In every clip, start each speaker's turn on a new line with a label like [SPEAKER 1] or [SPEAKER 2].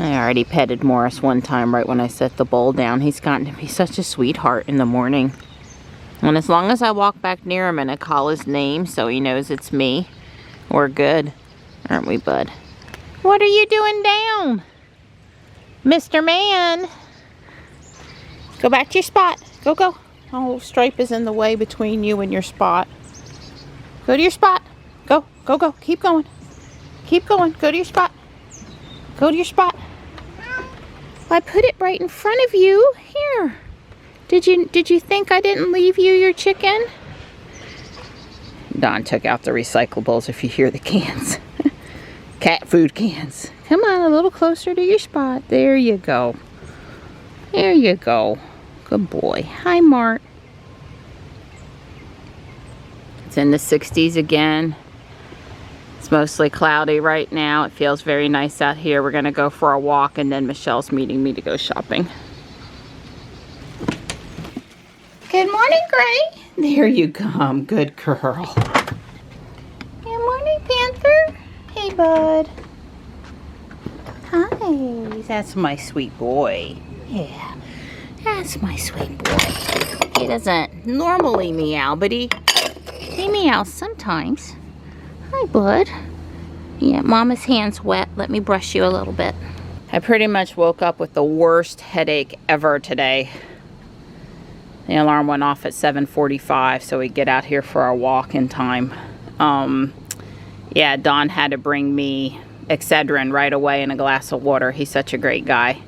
[SPEAKER 1] I already petted Morris one time right when I set the bowl down. He's gotten to be such a sweetheart in the morning. And as long as I walk back near him and I call his name so he knows it's me, we're good. Aren't we, bud? What are you doing down? Mr. Man. Go back to your spot. Go, go. Oh, Stripe is in the way between you and your spot. Go to your spot. Go, go, go. Keep going. Keep going. Go to your spot. Go to your spot. I put it right in front of you. Here. Did you think I didn't leave you your chicken? Don took out the recyclables if you hear the cans. Cat food cans. Come on, a little closer to your spot. There you go. There you go. Good boy. Hi, Mart. It's in the 60s again. It's mostly cloudy right now. It feels very nice out here. We're going to go for a walk, and then Michelle's meeting me to go shopping. Good morning, Gray. There you come. Good girl. Good morning, Panther. Hey, bud. Hi. That's my sweet boy. Yeah. That's my sweet boy. He doesn't normally meow, but he meows sometimes. Hi, bud. Yeah, Mama's hand's wet. Let me brush you a little bit. I pretty much woke up with the worst headache ever today. The alarm went off at 7:45, so we get out here for our walk in time. Yeah, Don had to bring me Excedrin right away and a glass of water. He's such a great guy.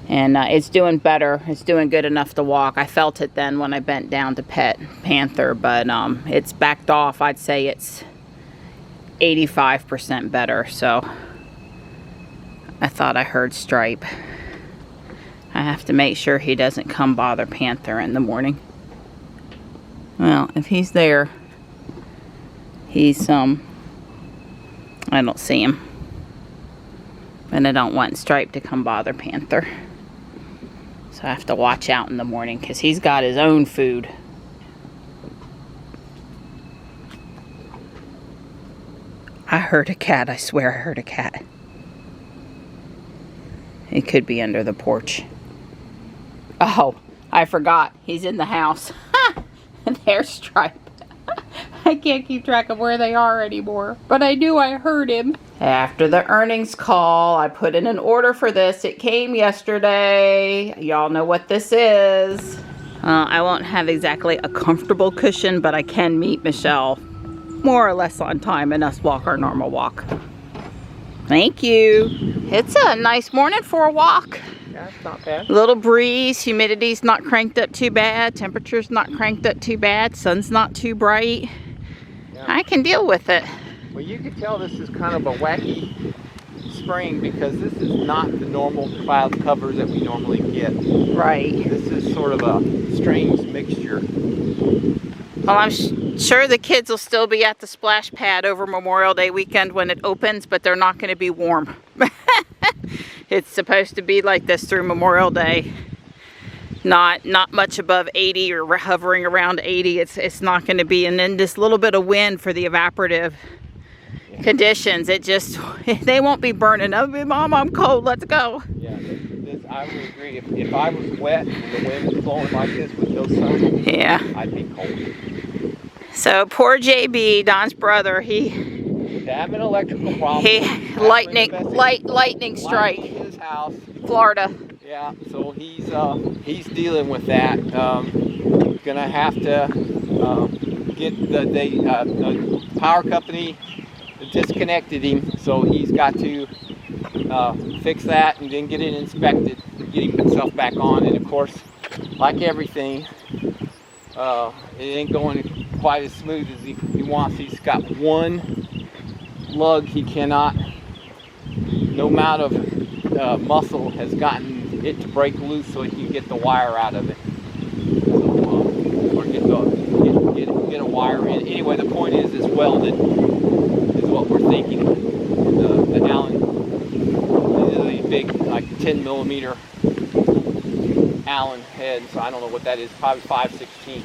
[SPEAKER 1] And it's doing better. It's doing good enough to walk. I felt it then when I bent down to pet Panther, but it's backed off. I'd say it's 85% better, so I thought I heard Stripe. I have to make sure he doesn't come bother Panther in the morning. Well, if he's there, he's, I don't see him. And I don't want Stripe to come bother Panther. So I have to watch out in the morning because he's got his own food. I heard a cat. I swear I heard a cat. It could be under the porch. Oh, I forgot. He's in the house. And there's Stripe. I can't keep track of where they are anymore. But I knew I heard him. After the earnings call, I put in an order for this. It came yesterday. Y'all know what this is. I won't have exactly a comfortable cushion, but I can meet Michelle more or less on time and us walk our normal walk. Thank you. It's a nice morning for a walk.
[SPEAKER 2] Yeah, it's not bad.
[SPEAKER 1] Little breeze, humidity's not cranked up too bad, temperature's not cranked up too bad, sun's not too bright. Yeah. I can deal with it.
[SPEAKER 2] Well, you can tell this is kind of a wacky spring because this is not the normal cloud covers that we normally get.
[SPEAKER 1] Right.
[SPEAKER 2] This is sort of a strange mixture.
[SPEAKER 1] Well, I'm sure the kids will still be at the splash pad over Memorial Day weekend when it opens, but they're not going to be warm. It's supposed to be like this through Memorial Day. Not much above 80 or hovering around 80. It's not going to be. And then this little bit of wind for the evaporative conditions. It just, they won't be burning up. Mom, I'm cold. Let's go.
[SPEAKER 2] Yeah, I would agree. If I was wet and the wind was blowing like this with no sun, yeah, I'd be cold.
[SPEAKER 1] So poor JB, Don's brother, he's
[SPEAKER 2] having an electrical problem.
[SPEAKER 1] Lightning strike.
[SPEAKER 2] In his house,
[SPEAKER 1] Florida.
[SPEAKER 2] Yeah, so he's dealing with that. Gonna have to get the power company disconnected him, so he's got to fix that and then get it inspected, get himself back on. And of course, like everything, it ain't going quite as smooth as he wants. He's got one lug he cannot, no amount of muscle has gotten it to break loose so he can get the wire out of it. So, or get a wire in. Anyway, the point is it's welded, is what we're thinking. The Allen, the big, like 10 millimeter Allen head, so I don't know what that is, probably 5/16.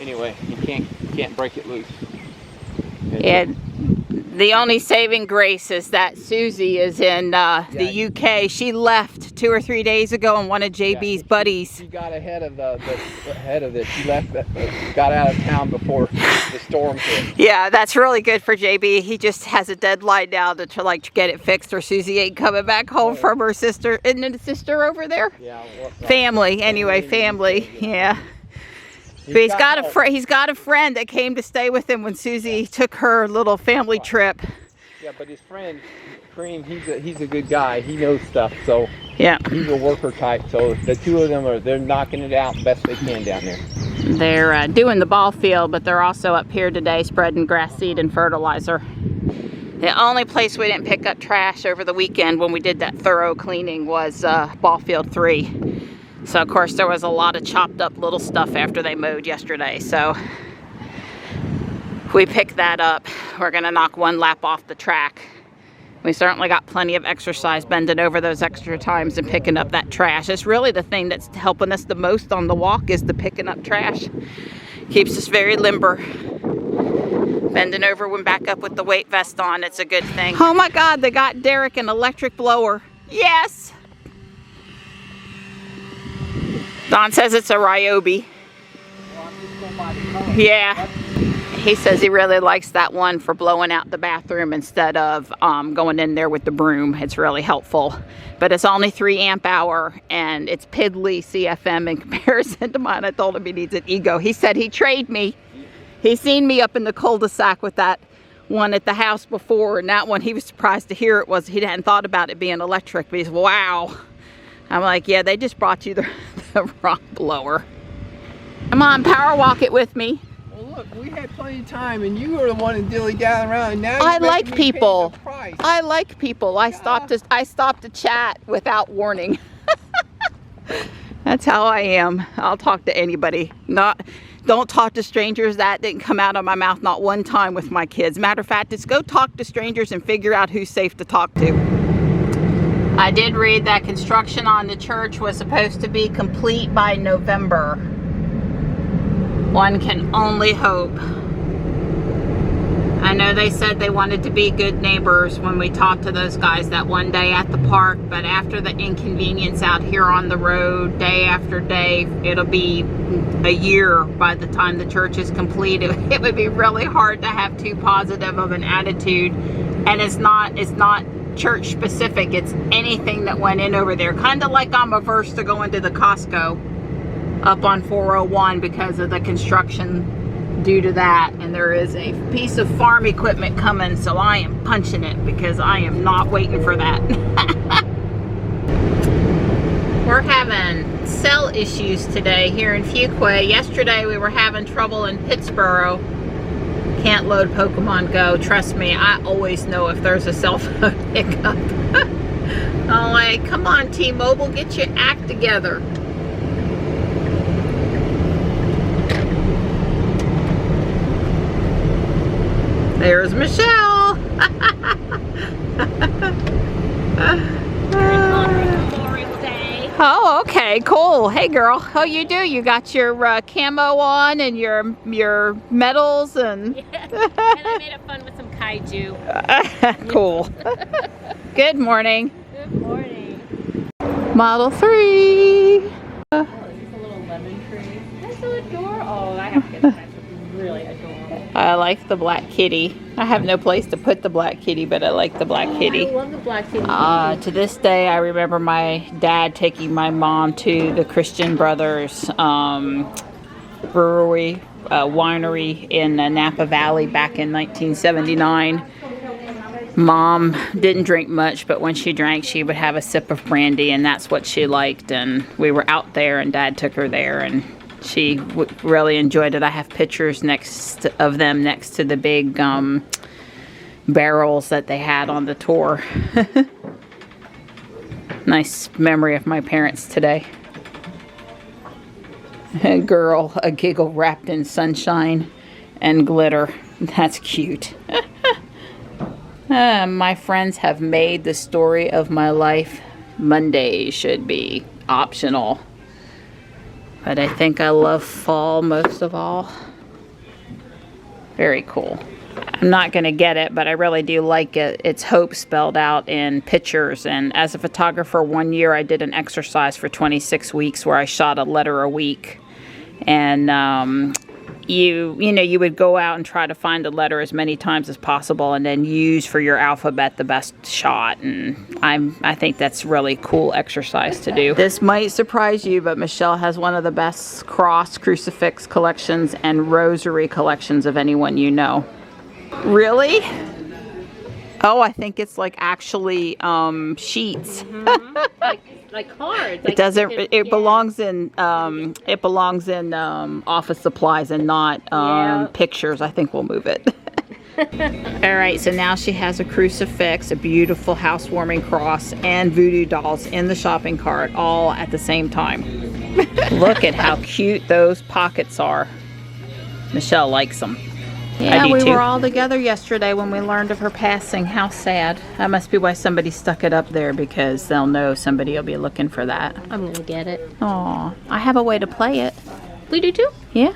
[SPEAKER 2] Anyway, you can't break it loose.
[SPEAKER 1] Yeah, The only saving grace is that Susie is in the UK. She left 2 or 3 days ago, and one of JB's buddies.
[SPEAKER 2] She got ahead of it. She left, got out of town before the storm hit.
[SPEAKER 1] Yeah, that's really good for JB. He just has a deadline now to get it fixed, or Susie ain't coming back home from her sister. Isn't it a sister over there?
[SPEAKER 2] Yeah.
[SPEAKER 1] Family, anyway, family. Yeah. But he's got a friend that came to stay with him when Susie took her little family trip.
[SPEAKER 2] Yeah, but his friend Cream, he's a good guy. He knows stuff, so
[SPEAKER 1] yeah,
[SPEAKER 2] he's a worker type. So the two of them they're knocking it out best they can down there.
[SPEAKER 1] They're doing the ball field, but they're also up here today spreading grass seed and fertilizer. The only place we didn't pick up trash over the weekend when we did that thorough cleaning was ball field 3. So of course there was a lot of chopped up little stuff after they mowed yesterday. So we picked that up. We're gonna knock 1 lap off the track. We certainly got plenty of exercise bending over those extra times and picking up that trash. It's really the thing that's helping us the most on the walk is the picking up trash. Keeps us very limber. Bending over when back up with the weight vest on, it's a good thing. Oh my God, they got Derek an electric blower. Yes. Don says it's a Ryobi. Yeah. He says he really likes that one for blowing out the bathroom instead of going in there with the broom. It's really helpful. But it's only 3 amp hour and it's piddly CFM in comparison to mine. I told him he needs an Ego. He said he'd trade me. He's seen me up in the cul-de-sac with that one at the house before, and that one he was surprised to hear he hadn't thought about it being electric, but he's, wow. I'm like, yeah, they just brought you the wrong blower. Come on, power walk it with me.
[SPEAKER 2] Well, look, we had plenty of time, and you were the one to dilly dally around. And now
[SPEAKER 1] I like people. I like people. I stopped to chat without warning. That's how I am. I'll talk to anybody. Don't talk to strangers. That didn't come out of my mouth not one time with my kids. Matter of fact, just go talk to strangers and figure out who's safe to talk to. I did read that construction on the church was supposed to be complete by November. One can only hope. I know they said they wanted to be good neighbors when we talked to those guys that one day at the park, but after the inconvenience out here on the road, day after day, it'll be a year by the time the church is complete. It would be really hard to have too positive of an attitude, and it's not church specific. It's anything that went in over there. Kind of like I'm averse to going to the Costco up on 401 because of the construction due to that, and there is a piece of farm equipment coming, so I am punching it because I am not waiting for that. We're having cell issues today here in Fuquay. Yesterday we were having trouble in Pittsburgh. Can't load Pokemon Go. Trust me, I always know if there's a cell phone hiccup. I'm like, come on T-Mobile, get your act together. There's Michelle. Oh, okay, cool. Hey, girl, how you do? You got your camo on and your medals and.
[SPEAKER 3] Yeah. And I made it fun with some kaiju.
[SPEAKER 1] Cool. Good morning.
[SPEAKER 3] Good morning.
[SPEAKER 1] Model 3.
[SPEAKER 3] Oh, is this a little lemon tree? That's so adorable. Oh, I have to get that. It's really adorable.
[SPEAKER 1] I like the black kitty. I have no place to put the black kitty, but I like the black kitty.
[SPEAKER 3] I love the black kitty.
[SPEAKER 1] To this day, I remember my dad taking my mom to the Christian Brothers brewery, winery in Napa Valley back in 1979. Mom didn't drink much, but when she drank, she would have a sip of brandy, and that's what she liked. And we were out there, and Dad took her there, and she really enjoyed it. I have pictures of them next to the big barrels that they had on the tour. Nice memory of my parents today. A girl, a giggle wrapped in sunshine and glitter. That's cute. My friends have made the story of my life. Monday should be optional. But I think I love fall most of all. Very cool. I'm not going to get it, but I really do like it. It's hope spelled out in pictures. And as a photographer, 1 year I did an exercise for 26 weeks where I shot a letter a week. And you know, you would go out and try to find a letter as many times as possible and then use for your alphabet the best shot. And I think that's really cool exercise to do. This might surprise you, but Michelle has one of the best cross, crucifix collections and rosary collections of anyone you know. Really? Oh, I think it's like actually sheets.
[SPEAKER 3] like cards.
[SPEAKER 1] It doesn't. It belongs in. It belongs in office supplies and not pictures. I think we'll move it. All right. So now she has a crucifix, a beautiful housewarming cross, and voodoo dolls in the shopping cart, all at the same time. Look at how cute those pockets are. Michelle likes them. Yeah, we were all together yesterday when we learned of her passing. How sad. That must be why somebody stuck it up there, because they'll know somebody will be looking for that.
[SPEAKER 3] I'm gonna get it.
[SPEAKER 1] Aw, I have a way to play it.
[SPEAKER 3] We do too?
[SPEAKER 1] Yeah.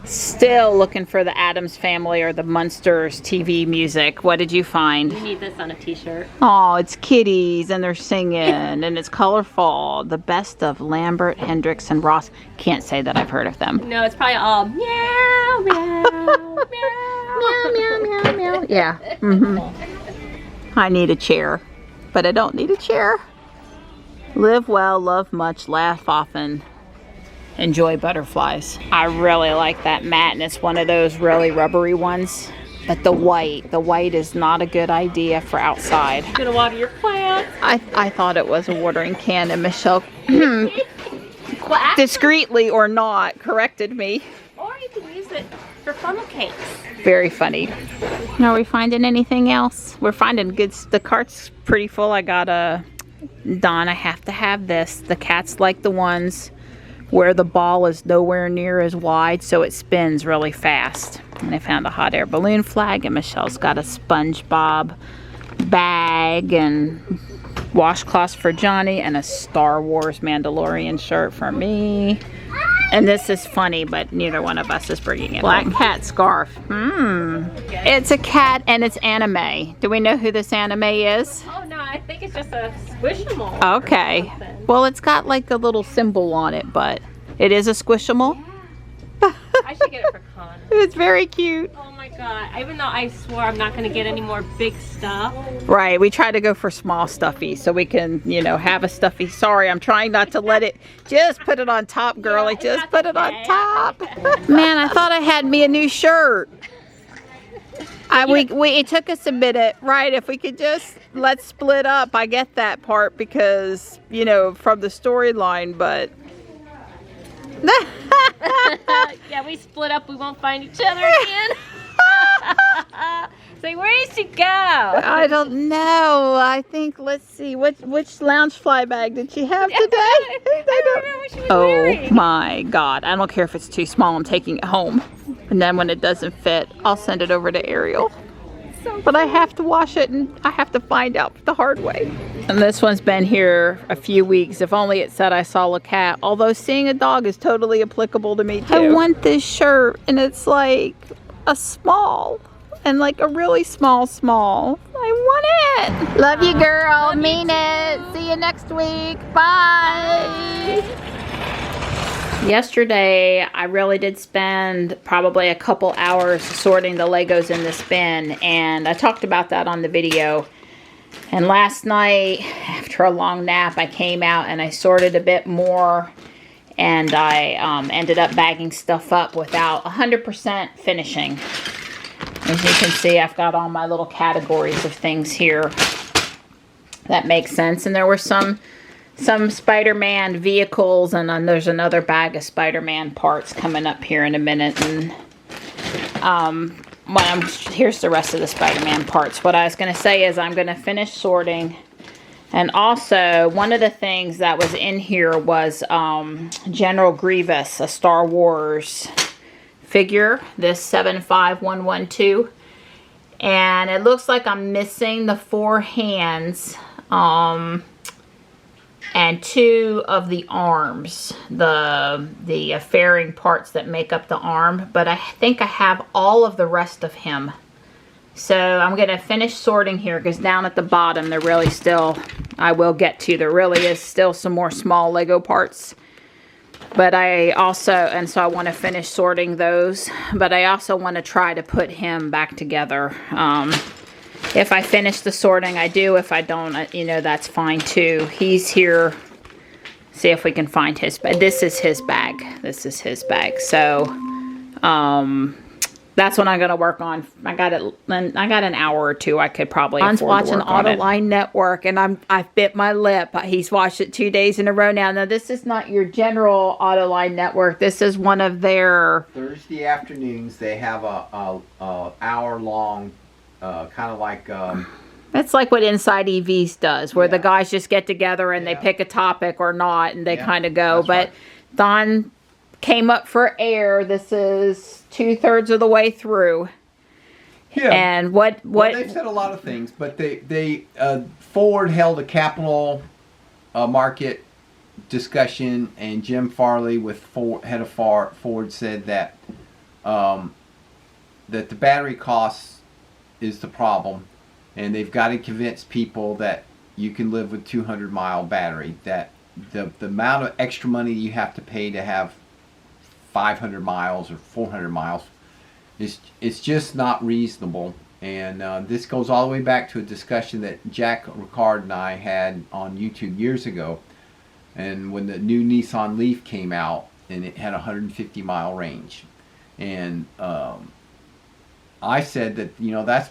[SPEAKER 1] Still looking for the Addams Family or the Munsters TV music. What did you find?
[SPEAKER 3] We need this on a t-shirt.
[SPEAKER 1] Oh, it's kitties and they're singing and it's colorful. The best of Lambert, Hendricks, and Ross. Can't say that I've heard of them.
[SPEAKER 3] No, it's probably all meow, meow, meow,
[SPEAKER 1] meow, meow, meow. Yeah. Mm-hmm. I need a chair, but I don't need a chair. Live well, love much, laugh often. Enjoy butterflies. I really like that mat, and it's one of those really rubbery ones. But the white is not a good idea for outside.
[SPEAKER 3] You're gonna water your plants.
[SPEAKER 1] I thought it was a watering can, and Michelle discreetly or not corrected me.
[SPEAKER 3] Or you can use it for funnel cakes.
[SPEAKER 1] Very funny. Are we finding anything else? We're finding good. The cart's pretty full. I got a Don. I have to have this. The cats like the ones where the ball is nowhere near as wide, so it spins really fast. And I found a hot air balloon flag, and Michelle's got a SpongeBob bag and washcloths for Johnny and a Star Wars Mandalorian shirt for me. And this is funny, but neither one of us is bringing it. Black cat scarf. It's a cat and it's anime. Do we know who this anime is?
[SPEAKER 3] Oh no, I think it's just a squishable.
[SPEAKER 1] Okay. Well, it's got like a little symbol on it, but it is a squishable.
[SPEAKER 3] I should get it for Con.
[SPEAKER 1] It's very cute.
[SPEAKER 3] Oh my god. Even though I swore I'm not going to get any more big stuff.
[SPEAKER 1] Right. We try to go for small stuffies so we can, you know, have a stuffy. Sorry, I'm trying not to let it. Just put it on top, girlie.
[SPEAKER 3] Yeah,
[SPEAKER 1] just put it on top. Man, I thought I had me a new shirt. It took us a minute, right? If we could just let's split up. I get that part because, you know, from the storyline, but
[SPEAKER 3] yeah, we split up. We won't find each other again. Say, where did she go?
[SPEAKER 1] I don't know. I think, let's see, which lounge fly bag did she have today?
[SPEAKER 3] I don't remember what she was wearing.
[SPEAKER 1] Oh my God. I don't care if it's too small. I'm taking it home. And then when it doesn't fit, I'll send it over to Ariel. But I have to wash it and I have to find out the hard way. And this one's been here a few weeks. If only it said I saw a cat. Although seeing a dog is totally applicable to me too. I want this shirt and it's like a small. And like a really small. I want it. Love you, girl.
[SPEAKER 3] Love
[SPEAKER 1] Mean
[SPEAKER 3] you
[SPEAKER 1] it. See you next week. Bye. Yesterday, I really did spend probably a couple hours sorting the Legos in this bin, and I talked about that on the video. And last night, after a long nap, I came out and I sorted a bit more, and I ended up bagging stuff up without 100% finishing. As you can see, I've got all my little categories of things here. That makes sense. And there were some Spider-Man vehicles, and then there's another bag of Spider-Man parts coming up here in a minute. And here's the rest of the Spider-Man parts. What I was going to say is I'm going to finish sorting. And also, one of the things that was in here was General Grievous, a Star Wars figure, this 75112. And it looks like I'm missing the 4 hands. And 2 of the arms, the fairing parts that make up the arm, but I think I have all of the rest of him So I'm going to finish sorting here because down at the bottom there really still, I will get to, there really is still some more small Lego parts. But I also, and so I want to finish sorting those, but I also want to try to put him back together. If I finish the sorting, I do. If I don't, you know, that's fine too. He's here. See if we can find his bag. This is his bag. This is his bag. So, that's what I'm going to work on. I got an hour or two. I could probably afford to work on it. Don's watching Autoline Network, and I've bit my lip. He's watched it 2 days in a row now. Now, this is not your general Autoline Network. This is one of their
[SPEAKER 2] Thursday afternoons. They have a hour-long, kind of like.
[SPEAKER 1] It's like what Inside EVs does, where the guys just get together and they pick a topic or not, and they kind of go. But right. Don came up for air. This is 2/3 of the way through. Yeah. And what?
[SPEAKER 2] Well, they've said a lot of things, but they Ford held a capital market discussion, and Jim Farley, with head of Ford, said that that the battery costs is the problem, and they've got to convince people that you can live with 200-mile battery. That the amount of extra money you have to pay to have 500 miles or 400 miles it's just not reasonable. And this goes all the way back to a discussion that Jack Ricard and I had on YouTube years ago, and when the new Nissan Leaf came out and it had a 150-mile range, and I said that, you know, that's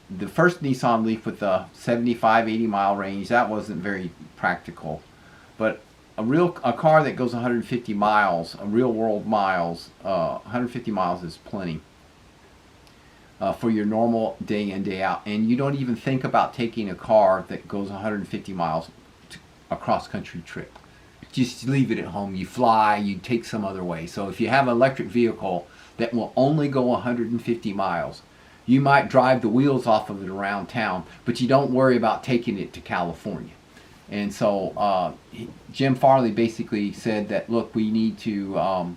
[SPEAKER 2] the first Nissan Leaf with a 75-80-mile range. That wasn't very practical, but a car that goes 150 miles, real world miles, 150 miles is plenty for your normal day in, day out. And you don't even think about taking a car that goes 150 miles a cross country trip. Just leave it at home. You fly, you take some other way. So if you have an electric vehicle that will only go 150 miles, you might drive the wheels off of it around town, but you don't worry about taking it to California. And so Jim Farley basically said that, look, we need to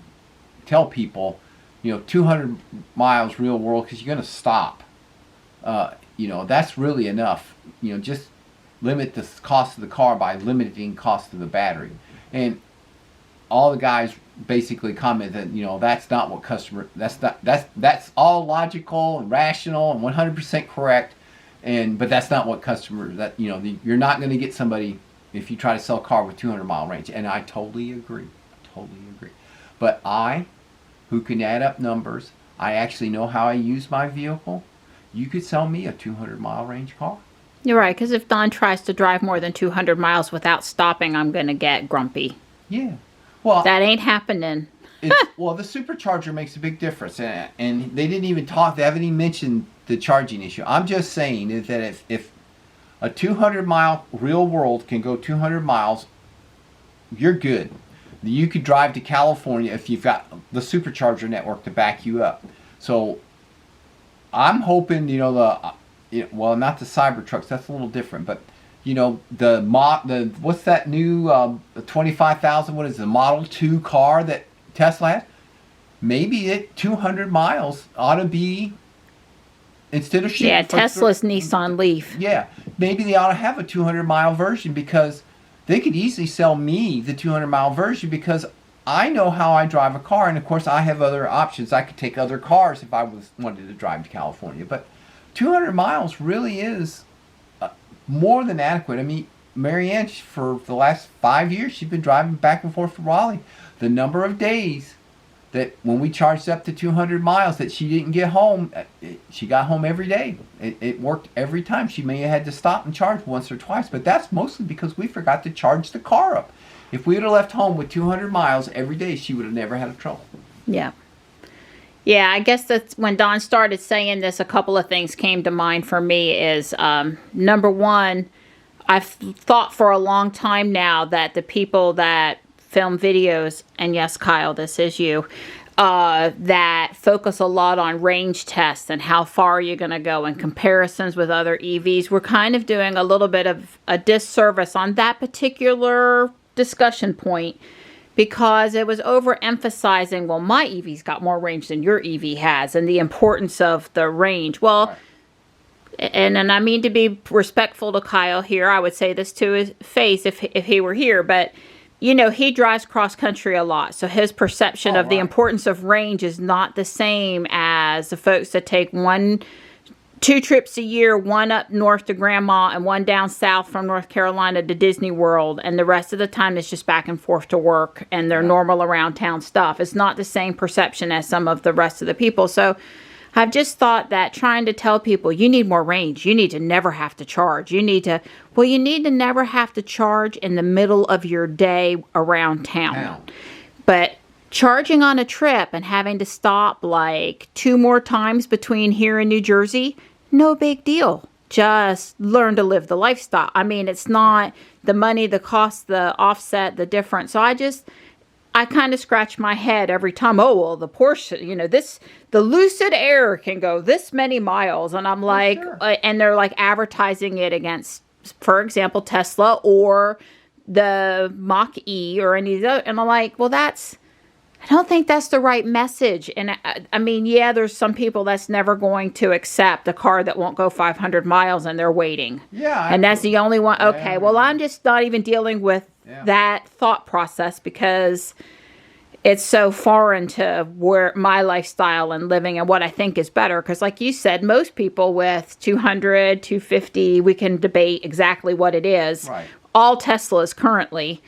[SPEAKER 2] tell people, you know, 200 miles real world, because you're going to stop. You know, that's really enough. You know, just limit the cost of the car by limiting cost of the battery. And all the guys basically commented, you know, that's not what that's all logical and rational and 100% correct. But that's not what customers, that, you know, you're not going to get somebody if you try to sell a car with 200-mile range. And I totally agree. But who can add up numbers, I actually know how I use my vehicle. You could sell me a 200-mile range car.
[SPEAKER 1] You're right, because if Don tries to drive more than 200 miles without stopping, I'm going to get grumpy.
[SPEAKER 2] Yeah. Well,
[SPEAKER 1] that ain't happening.
[SPEAKER 2] Well, the supercharger makes a big difference. And they didn't even talk, they haven't even mentioned the charging issue. I'm just saying is that if a 200-mile real world can go 200 miles, you're good. You could drive to California if you've got the supercharger network to back you up. So I'm hoping, you know, well, not the Cybertrucks, that's a little different, but you know, the what's that new 25,000, what is it, the Model 2 car that Tesla has? Maybe at 200 miles ought to be, instead of shooting
[SPEAKER 1] Tesla's Nissan Leaf.
[SPEAKER 2] Yeah, maybe they ought to have a 200-mile version, because they could easily sell me the 200-mile version, because I know how I drive a car, and of course I have other options. I could take other cars if I wanted to drive to California, but 200 miles really is more than adequate. I mean, Marianne, for the last 5 years, she's been driving back and forth to Raleigh. The number of days that when we charged up to 200 miles that she didn't get home, she got home every day. It worked every time. She may have had to stop and charge once or twice, but that's mostly because we forgot to charge the car up. If we would have left home with 200 miles every day, she would have never had a trouble.
[SPEAKER 1] Yeah. Yeah, I guess that's when Don started saying this, a couple of things came to mind for me is, number one, I've thought for a long time now that the people that film videos, and yes, Kyle, this is you, that focus a lot on range tests and how far you're going to go and comparisons with other EVs, we're kind of doing a little bit of a disservice on that particular discussion point, because it was overemphasizing, well, my EV's got more range than your EV has, and the importance of the range. Well, and I mean to be respectful to Kyle here, I would say this to his face if he were here, but you know, he drives cross country a lot, so his perception of the importance of range is not the same as the folks that take 2 trips a year, one up north to Grandma and one down south from North Carolina to Disney World, and the rest of the time it's just back and forth to work and their normal around town stuff. It's not the same perception as some of the rest of the people. So I've just thought that trying to tell people you need more range, you need to never have to charge. You need to never have to charge in the middle of your day around town. But charging on a trip and having to stop like 2 more times between here and New Jersey, no big deal. Just learn to live the lifestyle. I mean, it's not the money, the cost, the offset, the difference. So I kind of scratch my head every time. Oh, well, the Porsche, you know, the Lucid Air can go this many miles. And I'm like, and they're like advertising it against, for example, Tesla or the Mach-E or any of those. And I'm like, well, I don't think that's the right message. And I mean, yeah, there's some people that's never going to accept a car that won't go 500 miles and they're waiting. Yeah. And that's the only one. Okay, well, I'm just not even dealing with that thought process because it's so foreign to where my lifestyle and living and what I think is better. Because like you said, most people with 200, 250, we can debate exactly what it is. Right. All Teslas currently.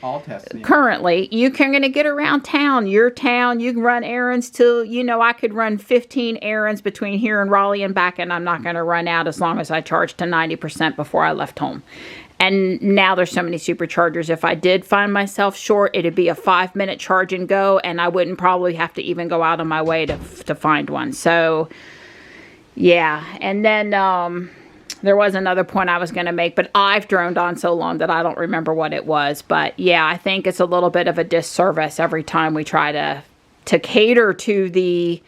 [SPEAKER 1] Currently, you can gonna get around town, your town. You can run errands till, you know, I could run 15 errands between here and Raleigh and back, and I'm not gonna run out as long as I charge to 90% before I left home. And now there's so many superchargers. If I did find myself short, it'd be a 5-minute charge and go, and I wouldn't probably have to even go out of my way to find one. So, yeah. And then there was another point I was going to make, but I've droned on so long that I don't remember what it was. But yeah, I think it's a little bit of a disservice every time we try to cater to the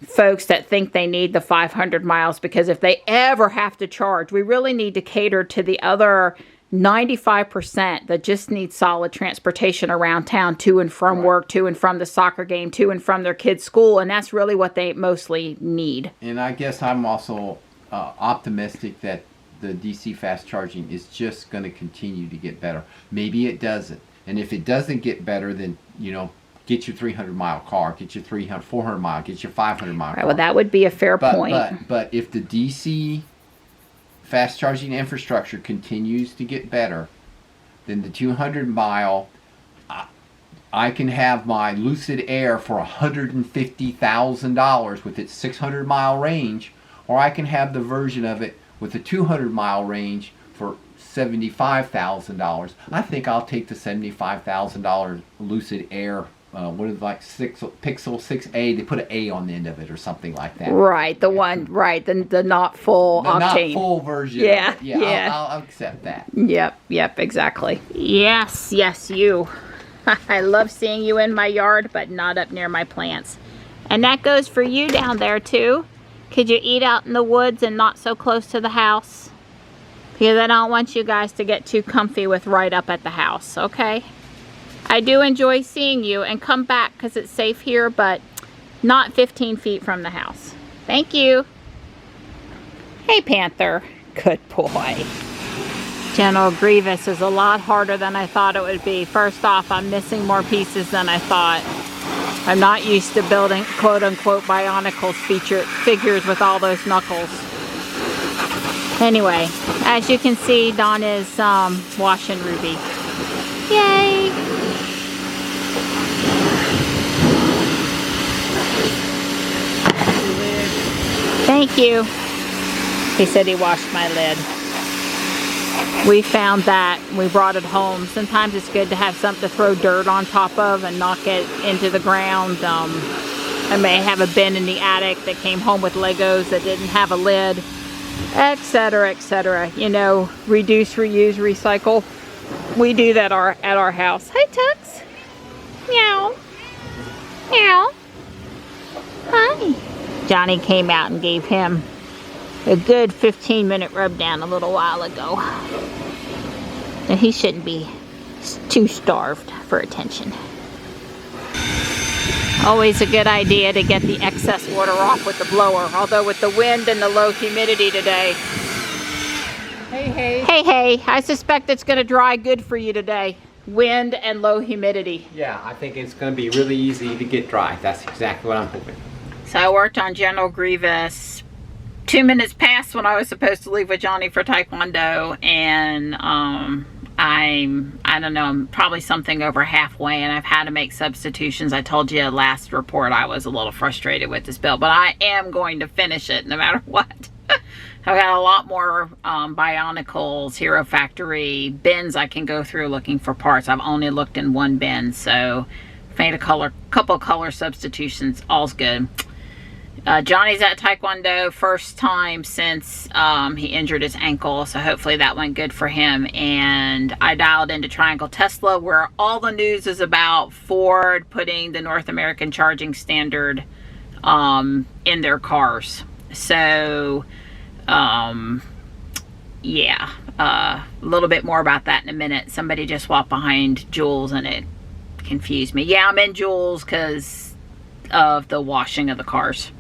[SPEAKER 1] folks that think they need the 500 miles, because if they ever have to charge, we really need to cater to the other 95% that just need solid transportation around town to and from work, to and from the soccer game, to and from their kids' school, and that's really what they mostly need.
[SPEAKER 2] And I guess I'm also optimistic that the DC fast charging is just going to continue to get better. Maybe it doesn't. And if it doesn't get better, then, you know, get your 300-mile car, get your 300, 400-mile, get your 500-mile car.
[SPEAKER 1] Well, that would be a fair point.
[SPEAKER 2] But if the DC fast charging infrastructure continues to get better, then the 200-mile, I can have my Lucid Air for $150,000 with its 600-mile range, or I can have the version of it with a 200-mile range for $75,000. I think I'll take the $75,000 Lucid Air. What is it, like Pixel 6A? They put an A on the end of it or something like that.
[SPEAKER 1] Right, the one, right, the not full octane.
[SPEAKER 2] Not full version.
[SPEAKER 1] Yeah,
[SPEAKER 2] of it. Yeah. I'll accept that.
[SPEAKER 1] Yep, exactly. Yes, you. I love seeing you in my yard, but not up near my plants. And that goes for you down there too. Could you eat out in the woods and not so close to the house? Because I don't want you guys to get too comfy with right up at the house, okay? I do enjoy seeing you, and come back because it's safe here, but not 15 feet from the house. Thank you. Hey, Panther. Good boy. General Grievous is a lot harder than I thought it would be. First off, I'm missing more pieces than I thought. I'm not used to building quote-unquote Bionicles figures with all those knuckles. Anyway, as you can see, Dawn is washing Ruby. Yay! Thank you. He said he washed my lid. We found that. We brought it home. Sometimes it's good to have something to throw dirt on top of and knock it into the ground. I may have a bin in the attic that came home with Legos that didn't have a lid, etc., etc. You know, reduce, reuse, recycle. We do that at our house. Hi, Tux. Meow. Meow. Hi. Johnny came out and gave him a good 15-minute rub down a little while ago. And he shouldn't be too starved for attention. Always a good idea to get the excess water off with the blower. Although with the wind and the low humidity today, Hey, I suspect it's going to dry good for you today. Wind and low humidity.
[SPEAKER 2] Yeah, I think it's going to be really easy to get dry. That's exactly what I'm hoping.
[SPEAKER 1] So I worked on General Grievous 2 minutes past when I was supposed to leave with Johnny for Taekwondo, and I don't know, I'm probably something over halfway, and I've had to make substitutions. I told you last report I was a little frustrated with this build, but I am going to finish it no matter what. I've got a lot more Bionicles, Hero Factory bins I can go through looking for parts. I've only looked in one bin, so I've made a couple color substitutions. All's good. Johnny's at Taekwondo, first time since he injured his ankle, so hopefully that went good for him. And I dialed into Triangle Tesla, where all the news is about Ford putting the North American charging standard in their cars. So yeah, a little bit more about that in a minute. Somebody just walked behind Jules and it confused me. Yeah, I'm in Jules because of the washing of the cars.